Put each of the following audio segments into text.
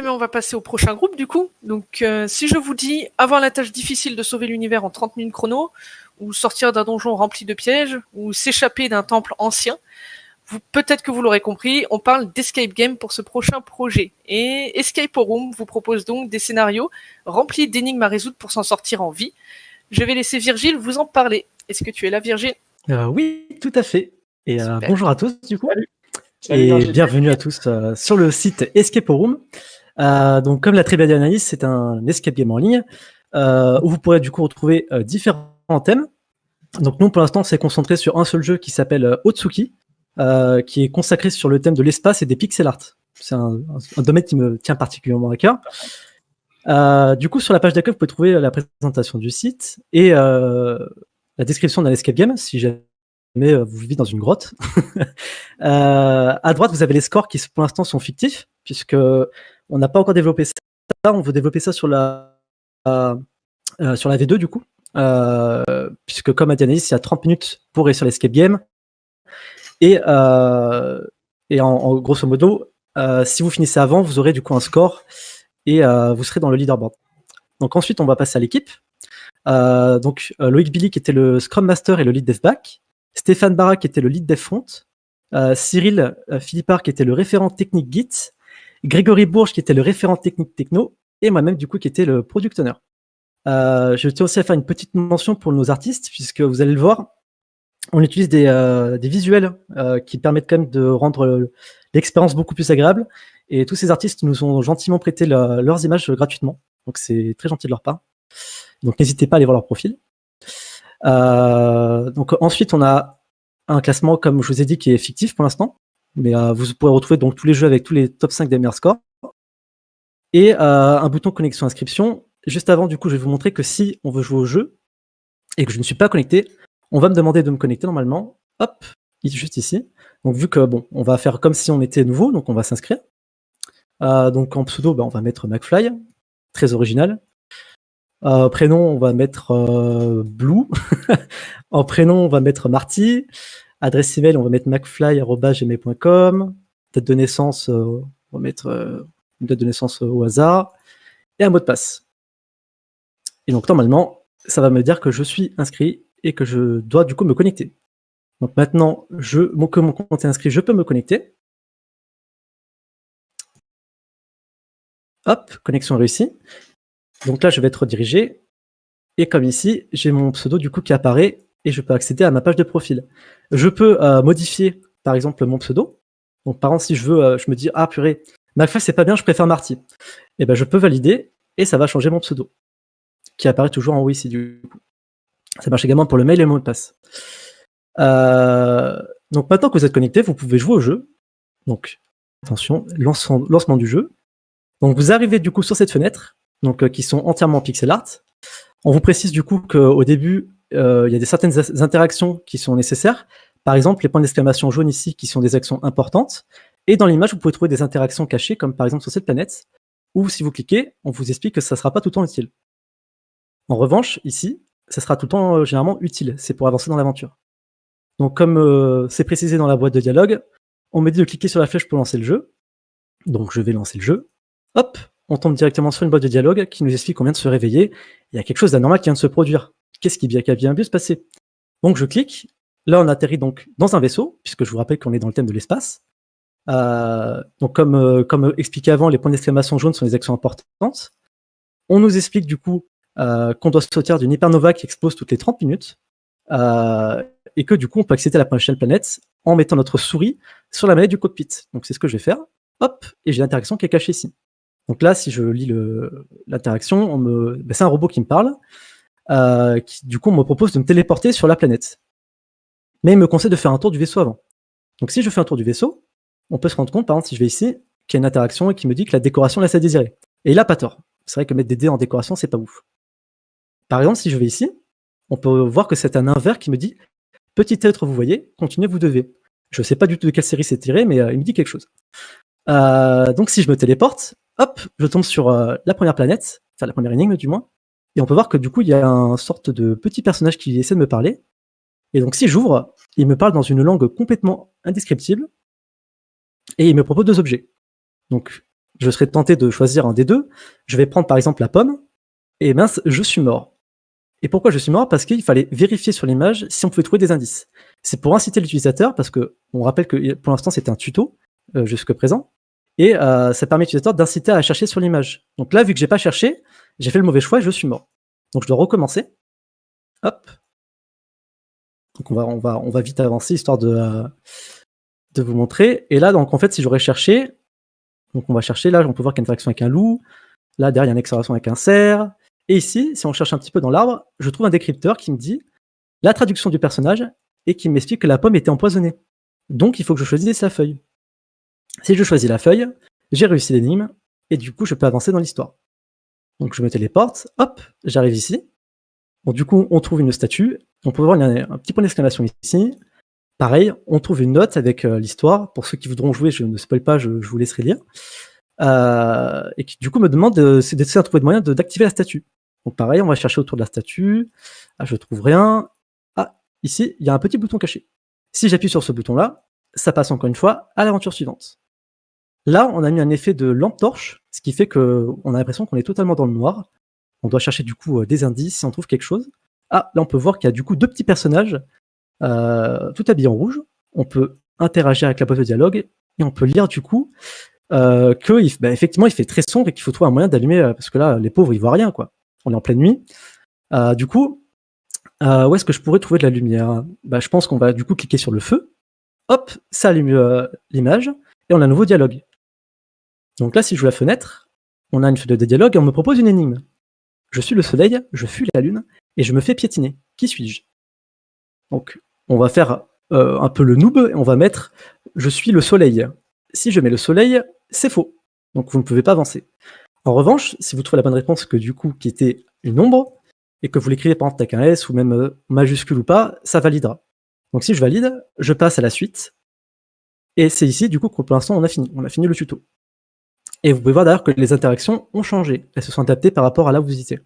Eh bien, on va passer au prochain groupe, du coup. Donc, si je vous dis avoir la tâche difficile de sauver l'univers en 30 minutes chrono, ou sortir d'un donjon rempli de pièges, ou s'échapper d'un temple ancien, peut-être que vous l'aurez compris, on parle d'escape game pour ce prochain projet. Et Escape Room vous propose donc des scénarios remplis d'énigmes à résoudre pour s'en sortir en vie. Je vais laisser Virgile vous en parler. Est-ce que tu es là, Virgile? Oui, tout à fait. Et bonjour à tous, du coup. Salut. Et Virgile. bienvenue à tous sur le site Escape Room. Donc, comme l'a très bien dit Anaïs, c'est un escape game en ligne où vous pourrez du coup retrouver différents thèmes. Donc, nous, pour l'instant, on s'est concentré sur un seul jeu qui s'appelle Otsuki, qui est consacré sur le thème de l'espace et des pixel art. C'est un domaine qui me tient particulièrement à cœur. Du coup, sur la page d'accueil, vous pouvez trouver la présentation du site et la description d'un escape game, si jamais vous vivez dans une grotte. À droite, vous avez les scores qui, pour l'instant, sont fictifs, puisque on n'a pas encore développé ça. On veut développer ça sur la V2, du coup. Puisque, comme a dit Anaïs, il y a 30 minutes pour réussir l'escape game. Et en grosso modo, si vous finissez avant, vous aurez du coup un score et vous serez dans le leaderboard. Donc ensuite, on va passer à l'équipe. Donc Loïc Billy qui était le Scrum Master et le lead dev back, Stéphane Barra qui était le lead dev front, Cyril Philippard qui était le référent technique Git, Grégory Bourges qui était le référent technique techno, et moi-même du coup qui était le product owner. Je tiens aussi à faire une petite mention pour nos artistes, puisque vous allez le voir, on utilise des visuels qui permettent quand même de rendre l'expérience beaucoup plus agréable, et tous ces artistes nous ont gentiment prêté leurs images gratuitement, donc c'est très gentil de leur part. Donc n'hésitez pas à aller voir leur profil. Donc ensuite on a un classement, comme je vous ai dit, qui est fictif pour l'instant, mais vous pourrez retrouver donc tous les jeux avec tous les top 5 des meilleurs scores, et un bouton connexion inscription. Juste avant, du coup, je vais vous montrer que si on veut jouer au jeu et que je ne suis pas connecté, on va me demander de me connecter normalement. Hop, juste ici. Donc vu que bon, on va faire comme si on était nouveau, donc on va s'inscrire. Donc en pseudo, on va mettre McFly, très original. Prénom, on va mettre Blue. En prénom, on va mettre Marty. Adresse email, on va mettre mcfly@gmail.com. Date de naissance, on va mettre une date de naissance au hasard. Et un mot de passe. Et donc normalement, ça va me dire que je suis inscrit et que je dois du coup me connecter. Donc maintenant que mon compte est inscrit, je peux me connecter. Hop, connexion réussie. Donc là, je vais être redirigé. Et comme ici, j'ai mon pseudo du coup qui apparaît et je peux accéder à ma page de profil. Je peux modifier par exemple mon pseudo. Donc par exemple, si je veux, je me dis, ah purée, McFly c'est pas bien, je préfère Marty. Et ben je peux valider et ça va changer mon pseudo, qui apparaît toujours en haut ici du coup. Ça marche également pour le mail et le mot de passe. Donc maintenant que vous êtes connecté, vous pouvez jouer au jeu. Donc attention, lancement du jeu. Donc vous arrivez du coup sur cette fenêtre, donc qui sont entièrement pixel art. On vous précise du coup qu'au début, il y a certaines interactions qui sont nécessaires. Par exemple, les points d'exclamation jaunes ici qui sont des actions importantes. Et dans l'image, vous pouvez trouver des interactions cachées, comme par exemple sur cette planète, où si vous cliquez, on vous explique que ça ne sera pas tout le temps utile. En revanche, ici, ça sera tout le temps généralement utile. C'est pour avancer dans l'aventure. Donc comme c'est précisé dans la boîte de dialogue, on me dit de cliquer sur la flèche pour lancer le jeu. Donc je vais lancer le jeu. Hop, on tombe directement sur une boîte de dialogue qui nous explique qu'on vient de se réveiller. Il y a quelque chose d'anormal qui vient de se produire. Qu'est-ce qui vient bien se passer? Donc je clique. Là, on atterrit donc dans un vaisseau, puisque je vous rappelle qu'on est dans le thème de l'espace. Donc comme expliqué avant, les points d'exclamation jaunes sont des actions importantes. On nous explique du coup qu'on doit sortir d'une hypernova qui explose toutes les 30 minutes. Et que du coup, on peut accéder à la prochaine planète en mettant notre souris sur la manette du cockpit. Donc c'est ce que je vais faire. Hop, et j'ai l'interaction qui est cachée ici. Donc là, si je lis l'interaction, c'est un robot qui me parle, qui du coup me propose de me téléporter sur la planète. Mais il me conseille de faire un tour du vaisseau avant. Donc si je fais un tour du vaisseau, on peut se rendre compte, par exemple, si je vais ici, qu'il y a une interaction et qui me dit que la décoration laisse à désirer. Et il a pas tort. C'est vrai que mettre des dés en décoration, c'est pas ouf. Par exemple, si je vais ici, on peut voir que c'est un nain vert qui me dit « Petit être, vous voyez, continuez, vous devez ». Je sais pas du tout de quelle série c'est tiré, mais il me dit quelque chose. Donc si je me téléporte, hop, je tombe sur la première planète, enfin la première énigme du moins, et on peut voir que du coup il y a une sorte de petit personnage qui essaie de me parler, et donc si j'ouvre, il me parle dans une langue complètement indescriptible, et il me propose deux objets. Donc je serais tenté de choisir un des deux. Je vais prendre par exemple la pomme, et mince, je suis mort. Et pourquoi je suis mort? Parce qu'il fallait vérifier sur l'image si on pouvait trouver des indices. C'est pour inciter l'utilisateur, parce que on rappelle que pour l'instant c'était un tuto jusque présent, et ça permet à l'utilisateur d'inciter à chercher sur l'image. Donc là, vu que j'ai pas cherché, j'ai fait le mauvais choix et je suis mort. Donc je dois recommencer. Hop. Donc on va vite avancer histoire de vous montrer. Et là, donc en fait, si j'aurais cherché, donc on va chercher, là on peut voir qu'il y a une interaction avec un loup, là derrière il y a une interaction avec un cerf, et ici, si on cherche un petit peu dans l'arbre, je trouve un décrypteur qui me dit la traduction du personnage et qui m'explique que la pomme était empoisonnée. Donc il faut que je choisisse la feuille. Si je choisis la feuille, j'ai réussi l'énigme, et du coup je peux avancer dans l'histoire. Donc je me téléporte, hop, j'arrive ici. Bon, du coup, on trouve une statue. On peut voir un petit point d'exclamation ici. Pareil, on trouve une note avec l'histoire. Pour ceux qui voudront jouer, je ne spoil pas, je vous laisserai lire. Et qui, du coup, me demande d'essayer de trouver le moyen d'activer la statue. Donc pareil, on va chercher autour de la statue. Ah, je trouve rien. Ah, ici, il y a un petit bouton caché. Si j'appuie sur ce bouton-là, ça passe encore une fois à l'aventure suivante. Là, on a mis un effet de lampe torche, ce qui fait qu'on a l'impression qu'on est totalement dans le noir. On doit chercher du coup des indices si on trouve quelque chose. Ah, là on peut voir qu'il y a du coup deux petits personnages tout habillés en rouge. On peut interagir avec la boîte de dialogue et on peut lire du coup que effectivement il fait très sombre et qu'il faut trouver un moyen d'allumer parce que là les pauvres ils voient rien quoi. On est en pleine nuit. Du coup, où est-ce que je pourrais trouver de la lumière? Je pense qu'on va du coup cliquer sur le feu. Hop, ça allume l'image et on a un nouveau dialogue. Donc là, si je joue la fenêtre, on a une fenêtre de dialogue et on me propose une énigme. Je suis le soleil, je fuis la lune, et je me fais piétiner. Qui suis-je? Donc, on va faire un peu le noob, et on va mettre « je suis le soleil ». Si je mets le soleil, c'est faux. Donc, vous ne pouvez pas avancer. En revanche, si vous trouvez la bonne réponse, qui était une ombre, et que vous l'écrivez par exemple avec un S, ou même majuscule ou pas, ça validera. Donc, si je valide, je passe à la suite. Et c'est ici, du coup, que pour l'instant, on a fini. On a fini le tuto. Et vous pouvez voir d'ailleurs que les interactions ont changé. Elles se sont adaptées par rapport à là où vous étiez.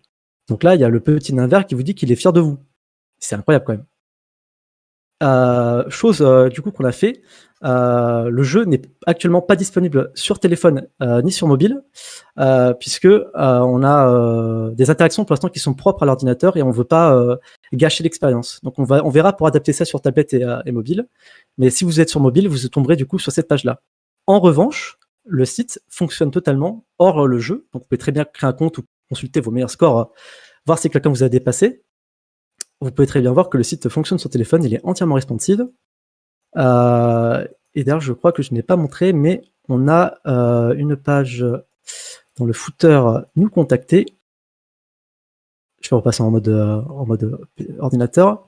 Donc là, il y a le petit nain vert qui vous dit qu'il est fier de vous. C'est incroyable quand même. Chose du coup qu'on a fait, le jeu n'est actuellement pas disponible sur téléphone ni sur mobile, puisque on a des interactions pour l'instant qui sont propres à l'ordinateur et on ne veut pas gâcher l'expérience. Donc on verra pour adapter ça sur tablette et mobile. Mais si vous êtes sur mobile, vous tomberez du coup sur cette page-là. En revanche, le site fonctionne totalement hors le jeu, donc vous pouvez très bien créer un compte ou consulter vos meilleurs scores, voir si quelqu'un vous a dépassé. Vous pouvez très bien voir que le site fonctionne sur téléphone, il est entièrement responsive. Et d'ailleurs, je crois que je n'ai pas montré, mais on a une page dans le footer nous contacter. Je vais repasser en mode ordinateur.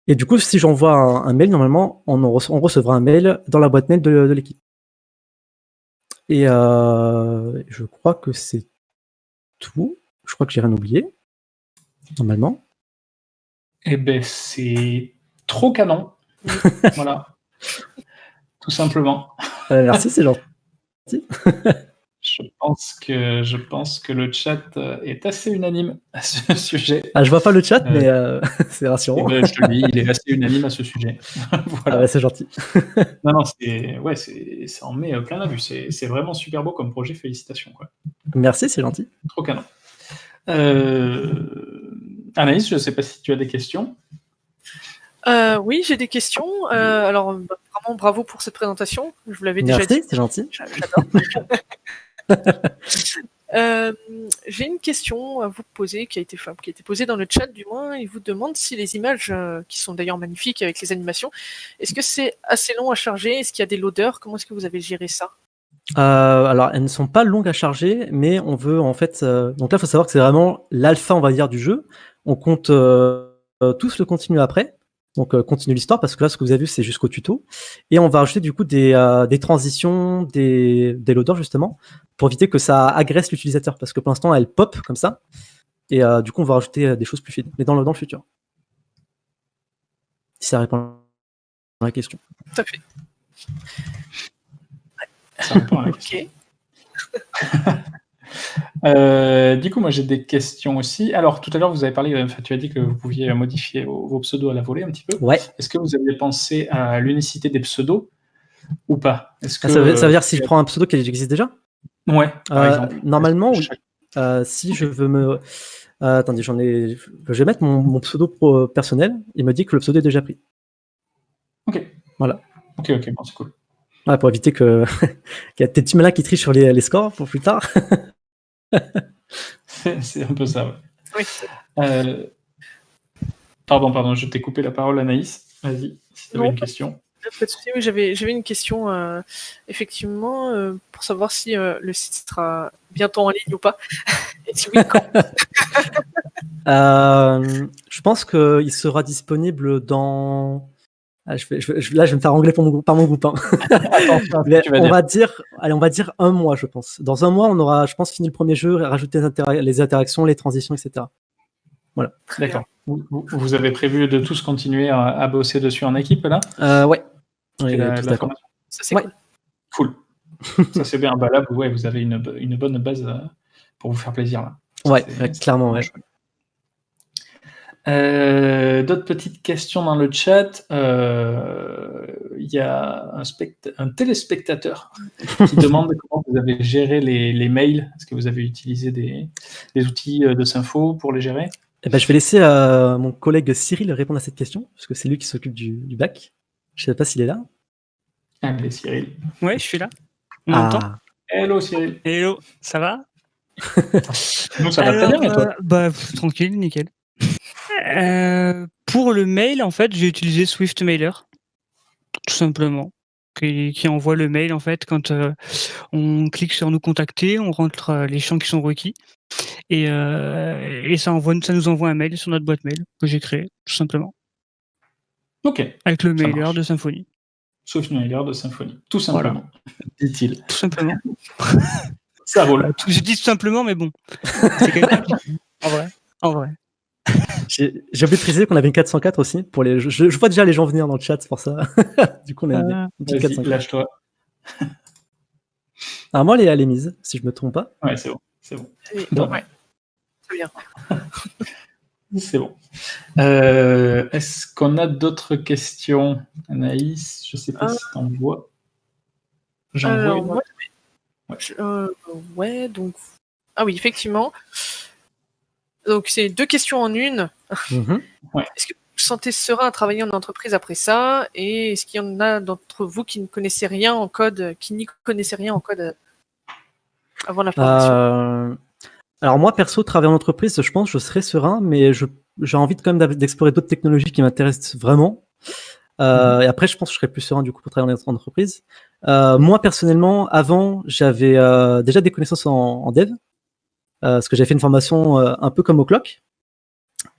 Et du coup, si j'envoie un mail, normalement, on recevra un mail dans la boîte mail de l'équipe. Et je crois que c'est tout. Je crois que j'ai rien oublié, normalement. Eh ben, c'est trop canon. Voilà. Tout simplement. Merci, c'est gentil. Je pense que le chat est assez unanime à ce sujet. Ah, je vois pas le chat, mais c'est rassurant. Ben, je te le dis, il est assez unanime à ce sujet. Voilà. Ah ouais, c'est gentil. Non, ça en met plein la vue. C'est vraiment super beau comme projet. Félicitations, quoi. Merci, c'est gentil. Trop canon. Anaïs, je ne sais pas si tu as des questions. Oui, j'ai des questions. Alors, vraiment bravo pour cette présentation. Je vous l'avais déjà dit. Merci, c'est gentil. J'adore. J'ai une question à vous poser qui a été posée dans le chat du moins. Il vous demande si les images, qui sont d'ailleurs magnifiques avec les animations, est-ce que c'est assez long à charger? Est-ce qu'il y a des loaders? Comment est-ce que vous avez géré ça? Alors, elles ne sont pas longues à charger, mais on veut en fait. Donc là, il faut savoir que c'est vraiment l'alpha, on va dire, du jeu. On compte tous le continuer après. Donc continue l'histoire parce que là, ce que vous avez vu, c'est jusqu'au tuto. Et on va rajouter du coup des transitions, des loaders justement, pour éviter que ça agresse l'utilisateur. Parce que pour l'instant, elle pop comme ça. Et du coup, on va rajouter des choses plus fines, mais dans le futur. Si ça répond à la question. Tout à fait. Ça répond à la question. Du coup, moi j'ai des questions aussi. Alors, tout à l'heure, vous avez parlé, tu as dit que vous pouviez modifier vos pseudos à la volée un petit peu. Ouais. Est-ce que vous avez pensé à l'unicité des pseudos ou pas? Ça veut dire si je prends un pseudo qui existe déjà? Ouais, par exemple. Normalement, oui. Si je veux me... attendez, je vais mettre mon pseudo personnel. Il me dit que le pseudo est déjà pris. Ok. Voilà. Ok, bon, c'est cool. Ouais, pour éviter qu'il y a des petits malins qui trichent sur les scores pour plus tard. C'est un peu ça, ouais. Oui. Pardon, je t'ai coupé la parole, Anaïs. Vas-y, si tu avais une question. Pas de souci, oui, j'avais une question, effectivement, pour savoir si le site sera bientôt en ligne ou pas. Et si oui, quand? Je pense qu'il sera disponible dans... là, je vais me faire engueuler par mon groupe. Hein. On va dire 1 mois, je pense. Dans 1 mois, on aura, je pense, fini le premier jeu, rajouté les interactions, les transitions, etc. Voilà. D'accord. Vous avez prévu de tous continuer à bosser dessus en équipe, là? Ouais. Oui, d'accord. Ça, c'est cool. Ça, c'est bien. Bah, là, vous avez une bonne base pour vous faire plaisir, là. Ouais, clairement, ouais. D'autres petites questions dans le chat. Il y a un téléspectateur qui demande comment vous avez géré les mails. Est-ce que vous avez utilisé des outils de Sympho pour les gérer? Eh ben, je vais laisser mon collègue Cyril répondre à cette question, parce que c'est lui qui s'occupe du bac. Je ne sais pas s'il est là. Allez, Cyril. Ouais, je suis là. On m'entend? Hello, Cyril. Hello, ça va? Nous, ça va très bien, et toi? Tranquille, nickel. Pour le mail, en fait, j'ai utilisé Swift Mailer, tout simplement, qui envoie le mail, en fait, quand on clique sur nous contacter, on rentre les champs qui sont requis, et ça nous envoie un mail sur notre boîte mail que j'ai créé, tout simplement. Ok. Avec le mailer de Symfony. Swift Mailer de Symfony, tout simplement, dit-il. Tout simplement. Ça roule. Je dis tout simplement, mais bon. C'est quand même compliqué. En vrai. J'ai oublié de préciser qu'on avait une 404 aussi. Je vois déjà les gens venir dans le chat, c'est pour ça. Du coup, on a une petite 404. Lâche-toi. Alors moi, elle est mise, si je me trompe pas. Ouais, c'est bon. Bon. Ouais. C'est bien. C'est bon. Est-ce qu'on a d'autres questions, Anaïs? Je ne sais pas si tu en vois. J'en vois. Ouais, donc... Ah oui, effectivement. Donc, c'est 2 questions en une. Ouais. Est-ce que vous vous sentez serein à travailler en entreprise après ça? Et est-ce qu'il y en a d'entre vous qui ne connaissaient rien en code, qui n'y connaissaient rien en code avant la formation? Alors moi, perso, travailler en entreprise, je pense que je serais serein, mais j'ai envie quand même d'explorer d'autres technologies qui m'intéressent vraiment. Et après, je pense que je serais plus serein du coup pour travailler en entreprise. Moi, personnellement, avant, j'avais déjà des connaissances en dev, parce que j'avais fait une formation un peu comme au Clock.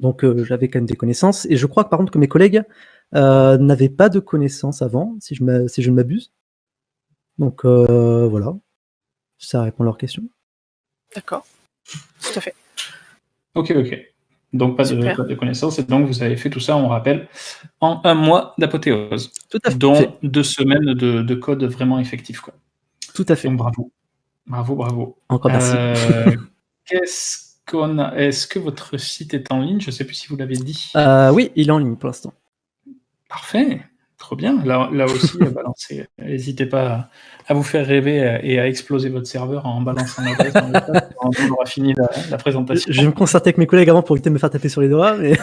Donc, j'avais quand même des connaissances. Et je crois que par contre que mes collègues n'avaient pas de connaissances avant, si je ne m'abuse. Donc, voilà. Ça répond à leur question. D'accord. Tout à fait. Ok. Donc, pas de connaissances. Et donc, vous avez fait tout ça, on rappelle, en 1 mois d'apothéose. Tout à fait. Dont 2 semaines de code vraiment effectif, quoi. Tout à fait. Donc, bravo. Encore merci. Est-ce que votre site est en ligne? Je ne sais plus si vous l'avez dit. Oui, il est en ligne pour l'instant. Parfait. Trop bien. Là aussi, balancez. N'hésitez pas à vous faire rêver et à exploser votre serveur en balançant l'adresse dans le chat. On aura fini la présentation. Je vais me concerter avec mes collègues avant pour éviter de me faire taper sur les doigts. Mais...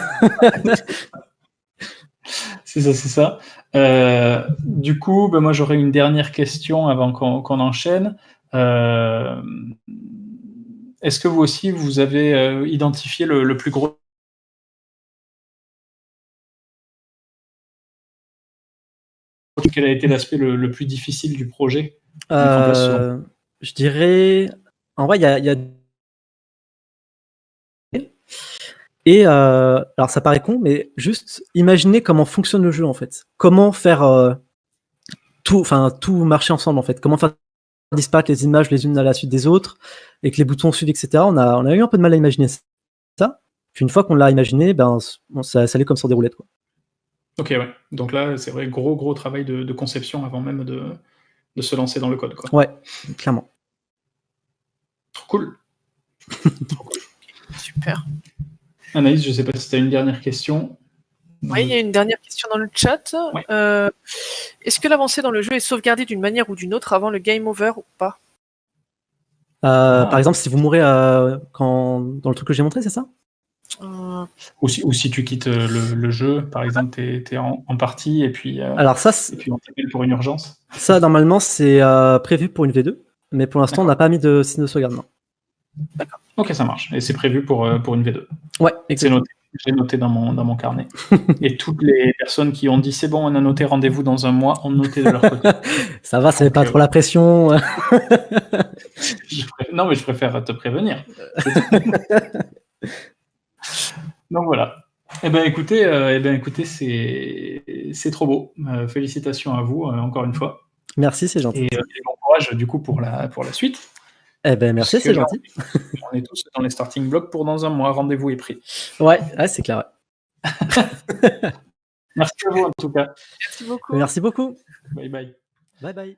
c'est ça. Du coup, moi, j'aurais une dernière question avant qu'on enchaîne. Est-ce que vous aussi, vous avez identifié le plus gros... Quel a été l'aspect le plus difficile du projet? Je dirais... En vrai, il y a... Et alors, ça paraît con, mais juste imaginez comment fonctionne le jeu, en fait. Comment faire tout marcher ensemble, en fait. Comment faire disparaître les images les unes à la suite des autres, et que les boutons suivent, etc. On a eu un peu de mal à imaginer ça. Puis une fois qu'on l'a imaginé, ça allait comme sur des roulettes, quoi. Ok, ouais. Donc là, c'est vrai, gros travail de conception avant même de se lancer dans le code, quoi. Ouais, clairement. Trop cool. Super. Anaïs, je ne sais pas si tu as une dernière question. Oui, il y a une dernière question dans le chat. Ouais. Est-ce que l'avancée dans le jeu est sauvegardée d'une manière ou d'une autre avant le game over ou pas? Par exemple, si vous mourrez dans le truc que j'ai montré, c'est ça? Ou si tu quittes le jeu, par exemple, t'es en partie et puis Alors ça, on t'appelle pour une urgence. ça normalement, c'est prévu pour une V2, mais pour l'instant, on n'a pas mis de signe de sauvegarde. Non. D'accord. Ok, ça marche. Et c'est prévu pour une V2. Ouais, C'est exactement. noté. J'ai noté dans mon carnet. Et toutes les personnes qui ont dit c'est bon, on a noté rendez-vous dans un mois, ont noté de leur côté. Ça va, ça met pas trop la pression. Non, mais je préfère te prévenir. Donc voilà. Eh ben écoutez, c'est trop beau. Félicitations à vous encore une fois. Merci, c'est gentil. Et bon courage du coup pour la suite. Eh ben merci, Parce que c'est là, gentil. On est tous dans les starting blocks pour dans un mois. Rendez-vous est pris. Ouais, c'est clair. Merci à vous en tout cas. Merci beaucoup. Merci beaucoup. Bye bye. Bye bye.